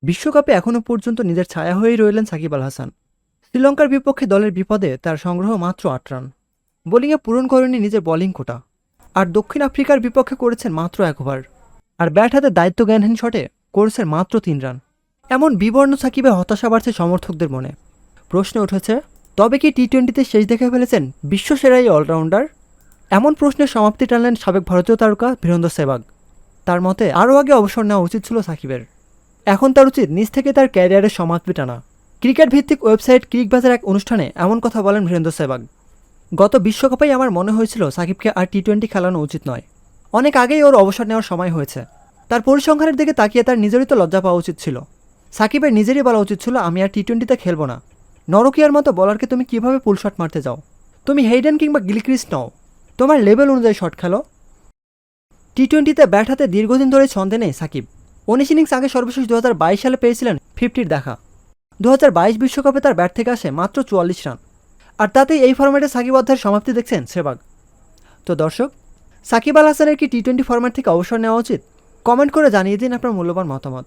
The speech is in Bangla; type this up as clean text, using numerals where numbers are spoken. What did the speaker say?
বিশ্বকাপে এখনও পর্যন্ত নিজের ছায়া হয়েই রইলেন সাকিব আল হাসান। শ্রীলঙ্কার বিপক্ষে দলের বিপদে তার সংগ্রহ মাত্র ৮ রান। বোলিংয়ে পূরণ করেনি নিজের বোলিং কোটা। আর দক্ষিণ আফ্রিকার বিপক্ষে করেছেন মাত্র ১ ওভার। আর ব্যাট হাতে দায়িত্ব জ্ঞানহীন শটে করেছেন মাত্র ৩ রান। এমন বিবর্ণ সাকিবে হতাশা বাড়ছে সমর্থকদের মনে। প্রশ্ন উঠেছে, তবে কি টি-20তে শেষ দেখে ফেলেছেন বিশ্বসেরা এই অলরাউন্ডার? এমন প্রশ্নের সমাপ্তি টানলেন সাবেক ভারতীয় তারকা বীরেন্দ্র সেহবাগ। তার মতে আরও আগে অবসর নেওয়া উচিত ছিল সাকিবের। এখন তার উচিত নিজ থেকে তার ক্যারিয়ারের সমাপ্তি টানা। ক্রিকেট ভিত্তিক ওয়েবসাইট ক্রিকবাজের এক অনুষ্ঠানে এমন কথা বলেন বীরেন্দ্র সেহবাগ। গত বিশ্বকাপেই আমার মনে হয়েছিল সাকিবকে আর টি-20 খেলানো উচিত নয়। অনেক আগেই ওর অবসর নেওয়ার সময় হয়েছে। তার পরিসংখ্যানের দিকে তাকিয়ে তার নিজেরই তো লজ্জা পাওয়া উচিত ছিল। সাকিবের নিজেরই বলা উচিত ছিল, আমি আর টি-20তে খেলবো না। নরকিয়ার মতো বলারকে তুমি কিভাবে পুল শট মারতে যাও? তুমি হেইডেন কিংবা গিলক্রিস্ট নও। তোমার লেভেল অনুযায়ী শট খেলো। টি-20তে ব্যাট হাতে দীর্ঘদিন ধরে ছন্দে নেই সাকিব। ১৯ ইনিংস আগে সর্বশেষ ২০২২ সালে পেয়েছিলেন 50-র দেখা। ২০২২ বিশ্বকাপে তার ব্যাট থেকে আসে মাত্র ৪৪ রান। আর তাতেই এই ফরম্যাটে সাকিব অধ্যায়ের সমাপ্তি দেখছেন সেহবাগ। তো দর্শক, সাকিব আল হাসানের কি টি-20 ফরম্যাট থেকে অবসর নেওয়া উচিত? কমেন্ট করে জানিয়ে দিন আপনার মূল্যবান মতামত।